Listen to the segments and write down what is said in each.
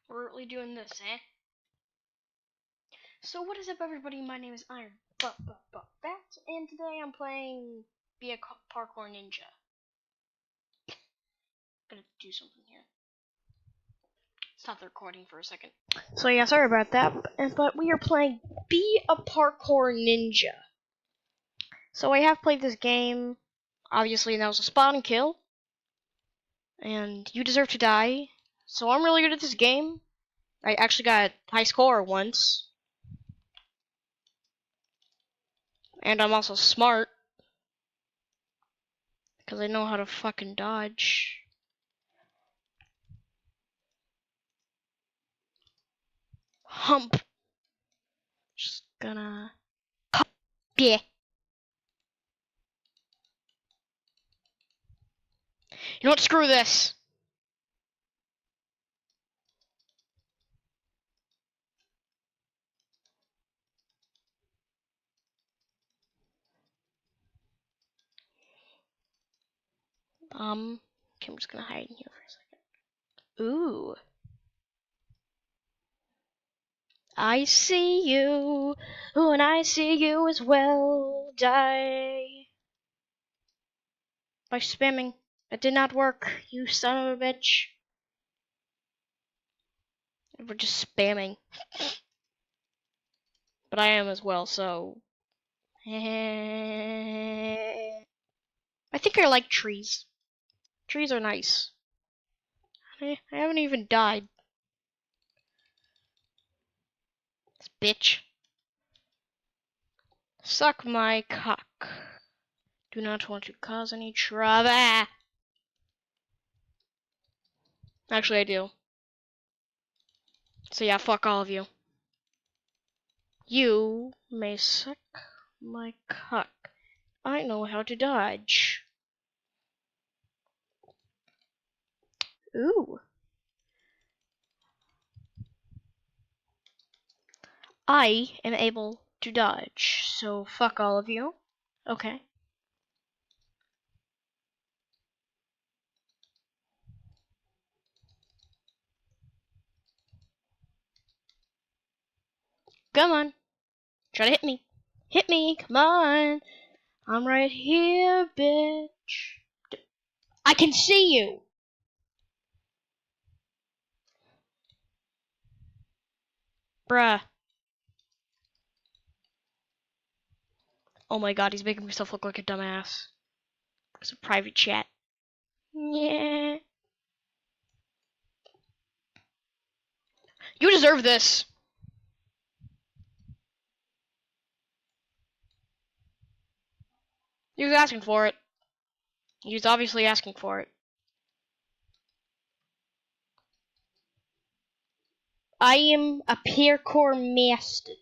We're really doing this, eh? So what is up, everybody? My name is Iron Bat, and today I'm playing Be a Parkour Ninja. Gonna do something here. Stop the recording for a second. So yeah, sorry about that, but we are playing Be a Parkour Ninja. So I have played this game. Obviously, that was a spawn and kill, and you deserve to die. So I'm really good at this game. I actually got a high score once. And I'm also smart. Because I know how to fucking dodge. Hump. Just gonna... Yeah. You know what? Screw this. Okay, I'm just gonna hide in here for a second. Ooh. I see you. Ooh, and I see you as well. Die. By spamming. That did not work, you son of a bitch. We're just spamming. But I am as well, so... I think I like trees. Trees are nice. I haven't even died. This bitch. Suck my cock. Do not want to cause any trouble. Actually, I do. So yeah, fuck all of you. You may suck my cock. I know how to dodge. Ooh. I am able to dodge, so fuck all of you. Okay. Come on. Try to hit me. Hit me, come on. I'm right here, bitch. I can see you. Bruh. Oh my god, he's making himself look like a dumbass. It's a private chat. Yeah. You deserve this. He was asking for it. He was obviously asking for it. I am a parkour master.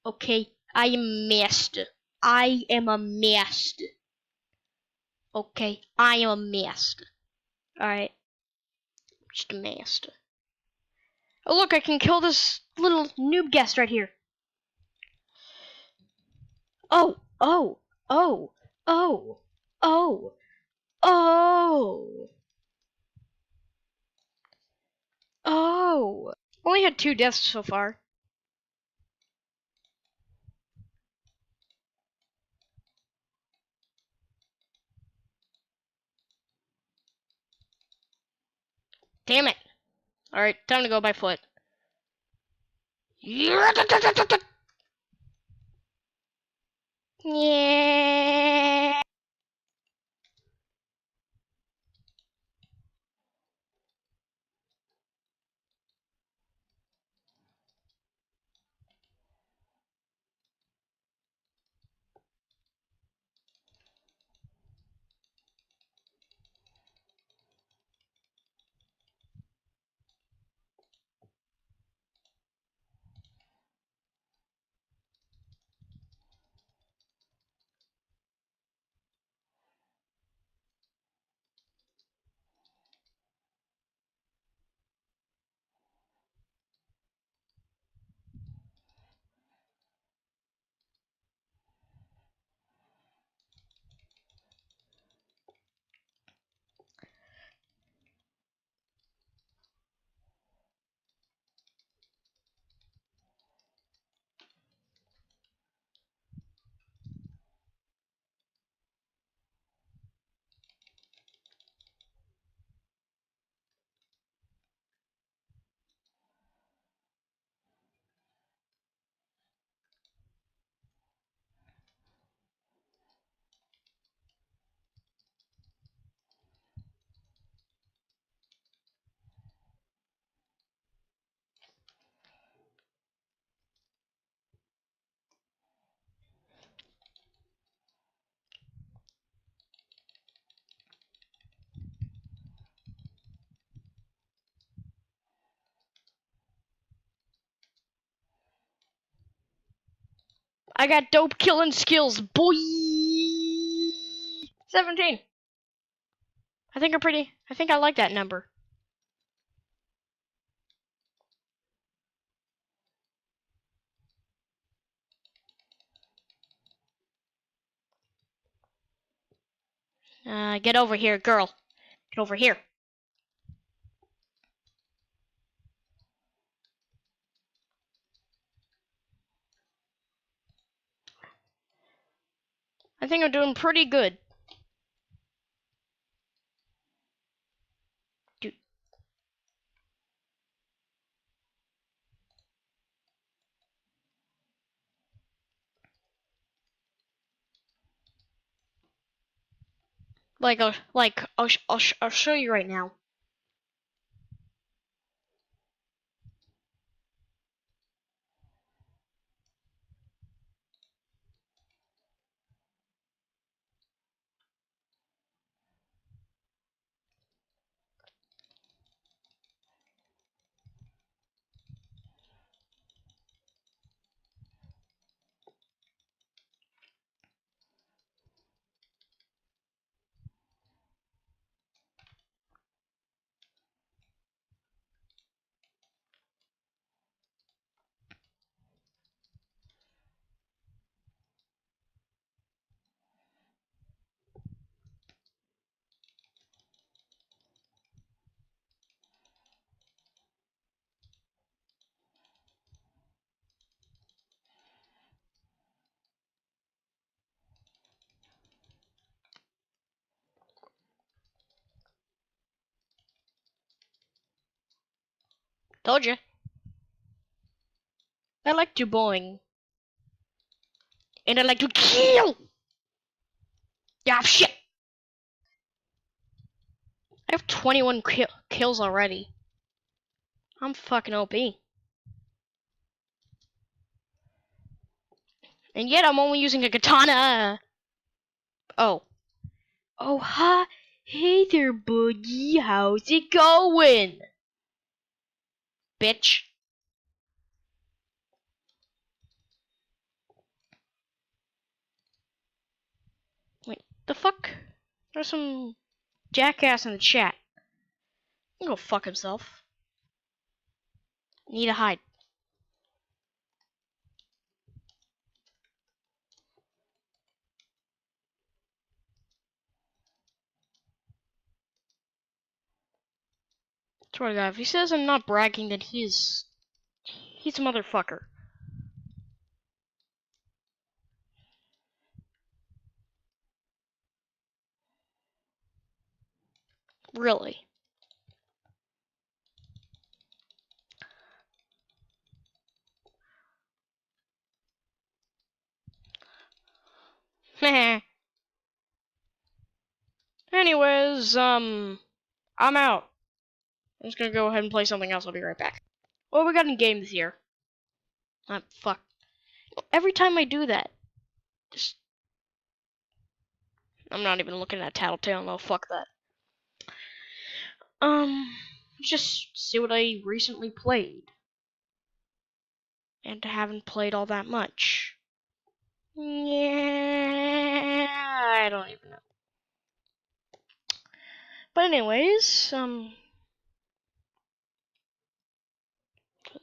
Okay, I am master. I am a master. Okay, I am a master. Alright. Just a master. Oh look, I can kill this little noob guest right here. Oh, oh, oh, oh, oh, oh, oh. Only had 2 deaths so far. Damn it. Alright, time to go by foot. Yeah. I got dope killing skills, boy. 17. I think I like that number. Get over here, girl. Get over here. I think I'm doing pretty good. Dude. I'll show you right now. Told you. I like to boing. And I like to kill! Yeah, shit! I have 21 kills already. I'm fucking OP. And yet I'm only using a katana. Oh. Oh, hi. Hey there, Boogie. How's it going? Bitch. Wait, the fuck? There's some jackass in the chat. He can go fuck himself. Need to hide. Swear to God, if he says I'm not bragging, then he's a motherfucker. Really. Heh. Anyways, I'm out. I'm just gonna go ahead and play something else. I'll be right back. What we got in games here? Fuck. Every time I do that, just I'm not even looking at Tattletale. No, fuck that. Just see what I recently played, and haven't played all that much. Yeah, I don't even know. But anyways,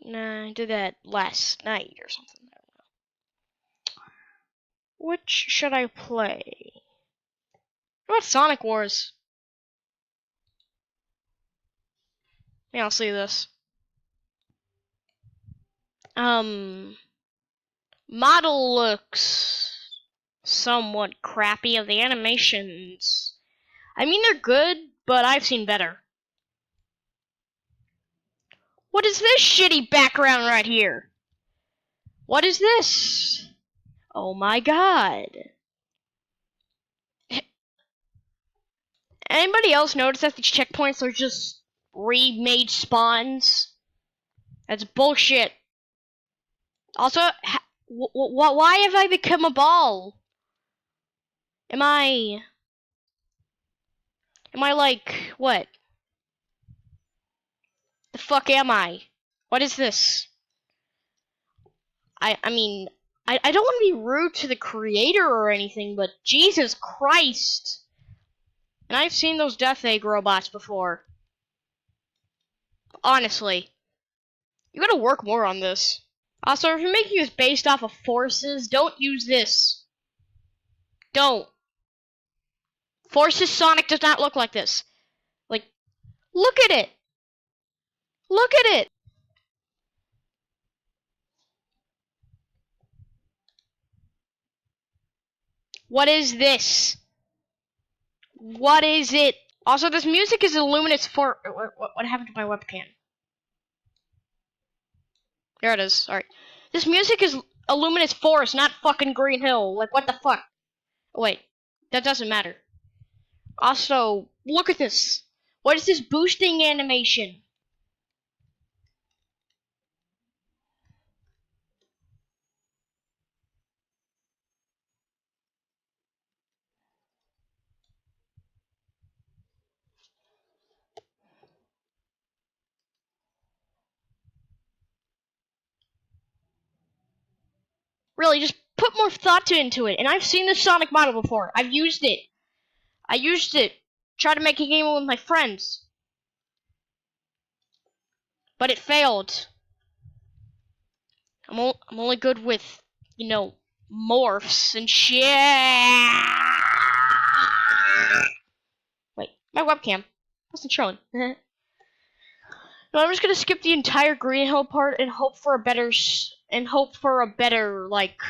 nah, I did that last night or something. I don't know. Which should I play? What about Sonic Wars? Yeah, I'll see this. Model looks somewhat crappy. Of the animations, I mean, they're good, but I've seen better. What is this shitty background right here? What is this? Oh my god. Anybody else notice that these checkpoints are just remade spawns? That's bullshit. Also, why have I become a ball? Am I like, what? The fuck am I? What is this? I mean, I don't want to be rude to the creator or anything, but Jesus Christ. And I've seen those Death Egg robots before. Honestly. You gotta work more on this. Also, if you're making this based off of forces, don't use this. Don't. Forces Sonic does not look like this. Like, look at it. Look at it. What is this? What is it? Also, this music is Illuminates for. What happened to my webcam? There it is. Alright. This music is Illuminates Forest, not fucking Green Hill. Like, what the fuck? Oh, wait. That doesn't matter. Also, look at this. What is this boosting animation? Really, just put more thought into it. And I've seen this Sonic model before. I've used it. I used it. Tried to make a game with my friends. But it failed. I'm only good with, you know, morphs and shit. Wait, my webcam wasn't showing. No, I'm just gonna skip the entire Green Hill part and hope for a better like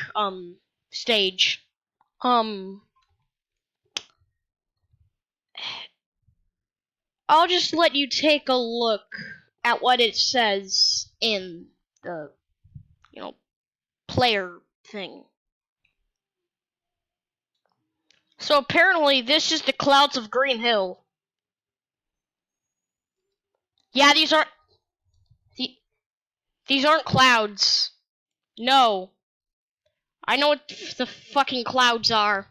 stage. I'll just let you take a look at what it says in the, you know, player thing. So apparently this is the clouds of Green Hill. Yeah, these aren't clouds. No. I know what the fucking clouds are.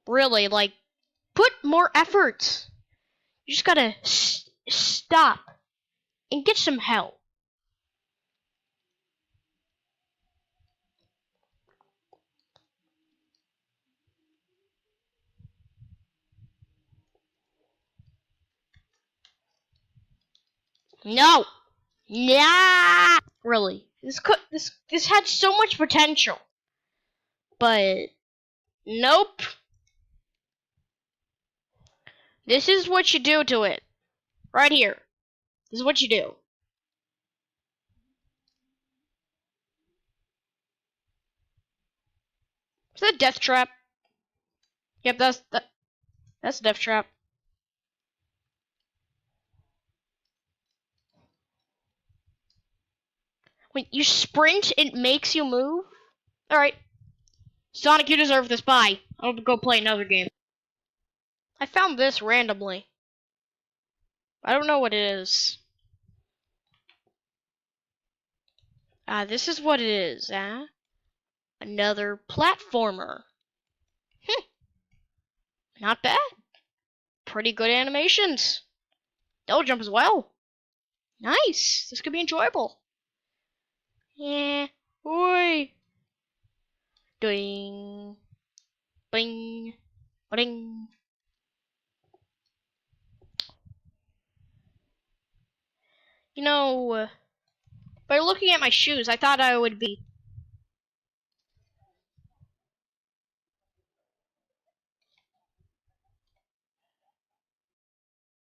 Really, like, put more effort. You just gotta stop and get some help. No. Yeah. Really. This had so much potential. But nope. This is what you do to it. Right here. This is what you do. Is that a death trap? Yep, that's a death trap. When you sprint, it makes you move? Alright. Sonic, you deserve this. Bye. I'll go play another game. I found this randomly. I don't know what it is. This is what it is, Another platformer. Not bad. Pretty good animations. Double jump as well. Nice. This could be enjoyable. Yeah. Oi. Ding. Bing. Ding. You know, by looking at my shoes, I thought I would be